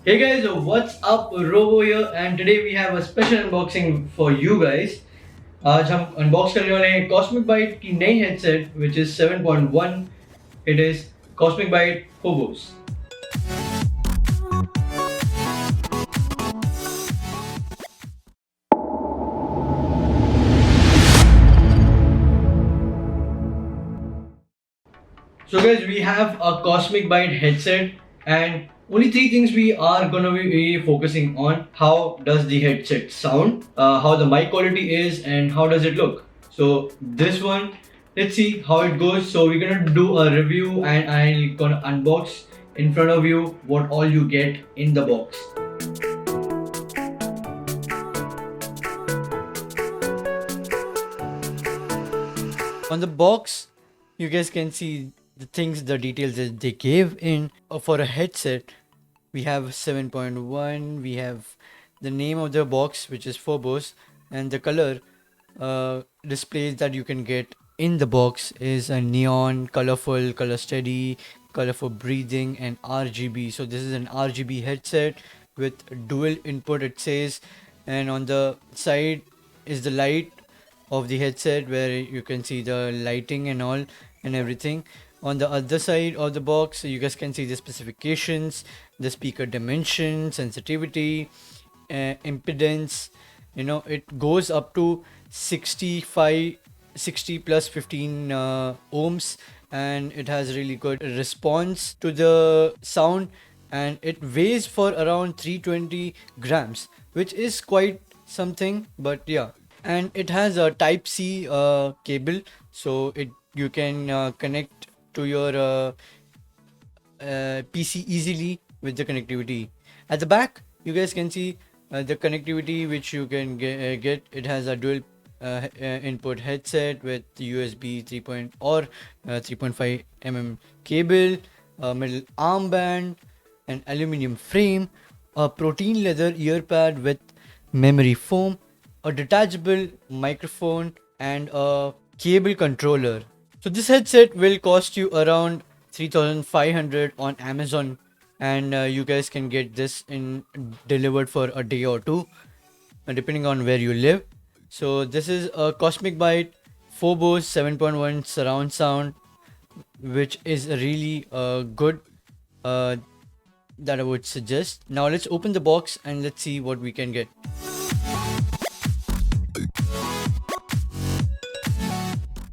Hey guys, what's up? Robo here, and today we have a special unboxing for you guys. आज हम unbox करने वाले हैं cosmic bite की नई headset which is 7.1. It is Cosmic Byte Phobos. So guys, we have a Cosmic Byte headset, and only three things we are gonna be focusing on: how does the headset sound, how the mic quality is, and how does it look. So this one, let's see how it goes. So we're gonna do a review, and I'm gonna unbox in front of you what all you get in the box. On the box, you guys can see the things, the details that they gave in. For a headset, we have 7.1, we have the name of the box, which is Phobos, and the color displays that you can get in the box is a neon, colorful, color steady, color for breathing, and RGB. So this is an RGB headset with dual input, it says, and on the side is the light of the headset where you can see the lighting and all and everything. On the other side of the box, you guys can see the specifications, the speaker dimension, sensitivity, impedance. It goes up to 65, 60 plus 15 ohms, and it has really good response to the sound, and it weighs for around 320 grams, which is quite something. But yeah, and it has a type C cable, so it you can connect to your PC easily with the connectivity. At the back, you guys can see the connectivity which you can get. It has a dual input headset with USB 3 or 3.5 cable, a metal armband, an aluminium frame, a protein leather ear pad with memory foam, a detachable microphone, and a cable controller. So this headset will cost you around 3,500 on Amazon, and you guys can get this in delivered for a day or two, depending on where you live. So this is a Cosmic Byte Phobos 7.1 surround sound, which is really good, uh, that I would suggest. Now let's open the box and let's see what we can get.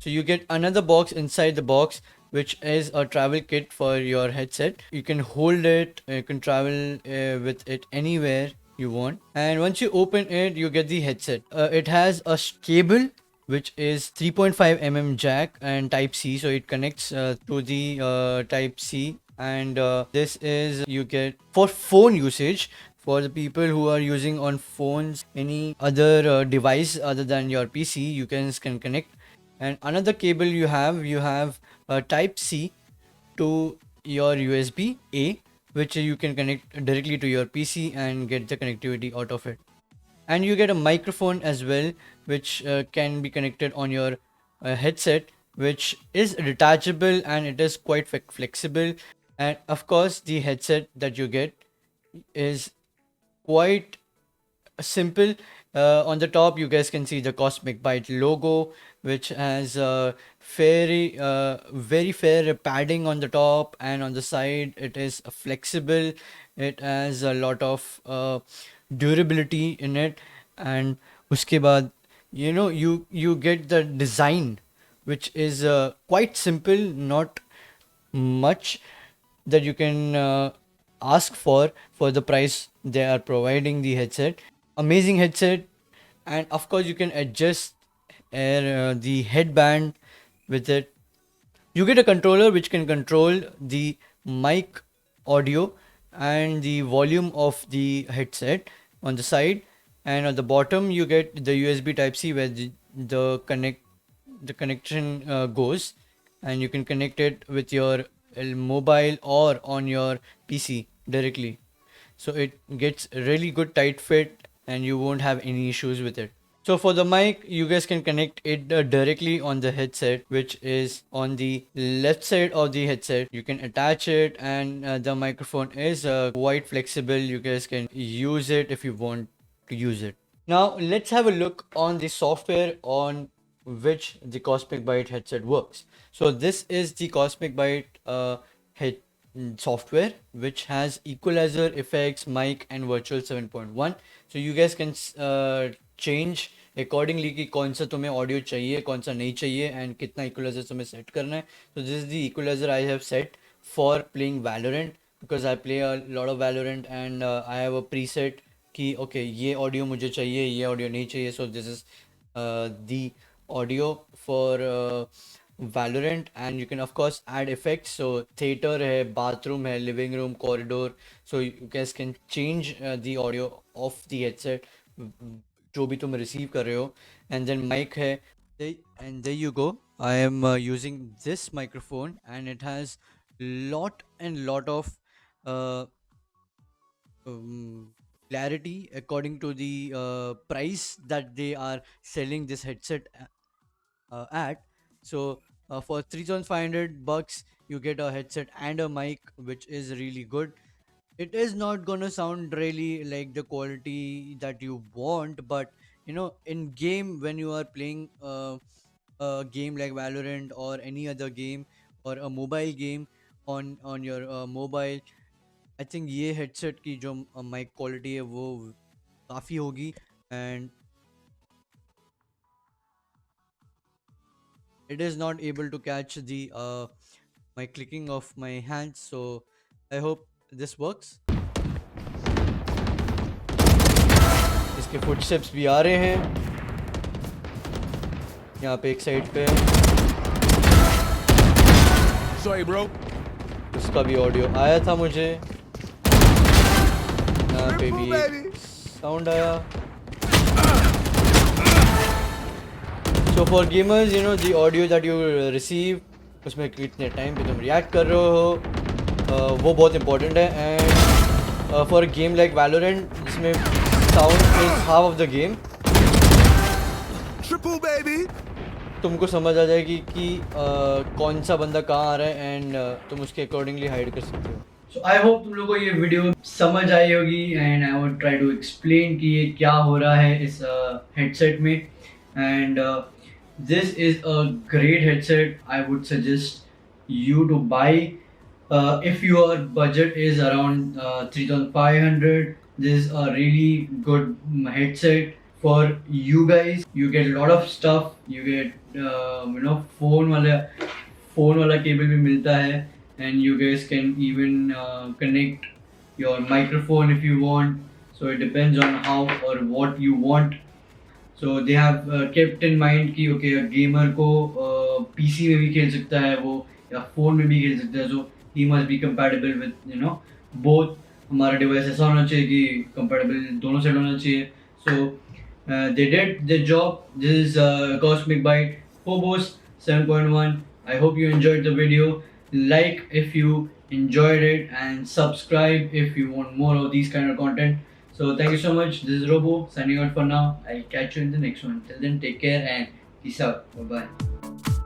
So you get another box inside the box, which is a travel kit for your headset. You can hold it, you can travel with it anywhere you want. And once you open it, you get the headset. It has a cable which is 3.5 jack and type C, so it connects to the type C. And this is you get for phone usage, for the people who are using on phones, any other device other than your PC, can connect. And another cable you have a type C to your USB A, which you can connect directly to your PC and get the connectivity out of it. And you get a microphone as well, which can be connected on your headset, which is detachable and it is quite flexible. And of course, the headset that you get is quite simple. On the top, you guys can see the Cosmic Byte logo, which has very fair padding on the top, and on the side, it is flexible. It has a lot of durability in it, and uske baad, you get the design, which is quite simple, not much that you can ask for the price they are providing the headset. Amazing headset, and of course you can adjust the headband with it. You get a controller which can control the mic audio and the volume of the headset on the side, and on the bottom you get the USB Type C where the connection goes, and you can connect it with your mobile or on your PC directly. So it gets really good tight fit and you won't have any issues with it. So for the mic, you guys can connect it directly on the headset, which is on the left side of the headset. You can attach it, and the microphone is quite flexible. You guys can use it if you want to use it. Now let's have a look on the software on which the Cosmic Byte headset works. So this is the Cosmic Byte head software, which has equalizer, effects, mic and virtual 7.1. So you guys can change accordingly कि कौन सा तुम्हें audio चाहिए कौन सा नहीं चाहिए and कितना इक्वलाइजर तुम्हें सेट करना है. So this is the equalizer I have set for playing Valorant, because I play a lot of Valorant and I have a preset कि okay ये ऑडियो मुझे चाहिए ये ऑडियो नहीं चाहिए. So this is the audio for Valorant, and you can of course add effects. So theater है, bathroom है, living room, corridor. So you guys can change the audio of the headset जो भी तुम receive कर रहे हो. And then mic है, and there you go. I am using this microphone and it has lot of uh, clarity according to the price that they are selling this headset at. So for 3,500 bucks you get a headset and a mic, which is really good. It is not gonna sound really like the quality that you want, but you know, in game when you are playing a game like Valorant or any other game or a mobile game on your mobile, I think ये headset की जो mic quality है वो काफ़ी होगी. And it is not able to catch the my clicking of my hands, so I hope this works. इसके footsteps भी आ रहे हैं यहाँ पे एक साइड पे. Sorry, bro. उसका भी ऑडियो आया था मुझे, यहाँ पे भी साउंड आया. So for gamers, you know, the audio that you receive, उसमें कितने टाइम पे तुम रिएक्ट कर रहे हो वो बहुत इंपॉर्टेंट है. And for a game like Valorant जिसमें sound is half of the game, Triple, baby. तुमको समझ आ जाएगी कि कौन सा बंदा कहाँ आ रहा है एंड तुम उसके अकॉर्डिंगली हाइड कर सकते हो. सो आई होप तुम लोगों को ये वीडियो समझ आई होगी and I would try to explain कि ये क्या हो रहा है इस हेडसेट में. And this is a great headset. I would suggest you to buy if your budget is around 3,500. This is a really good headset for you guys. You get a lot of stuff. You get you know, phone wala cable भी मिलता है, and you guys can even connect your microphone if you want. So it depends on how or what you want. So they have kept in mind कि okay, gamer को PC में भी खेल सकता है वो, या फ़ोन में भी खेल सकता है. So he must be compatible with, you know, both. हमारा डिवाइस ऐसा होना चाहिए कि compatible दोनों साइड होना चाहिए. So they did their job. This is Cosmic Byte Phobos 7.1. I hope you enjoyed the video. Like if you enjoyed it, and subscribe if you want more of these kind of content. So thank you so much. This is Robo signing out for now. I'll catch you in the next one. Till then, take care and peace out. Bye bye.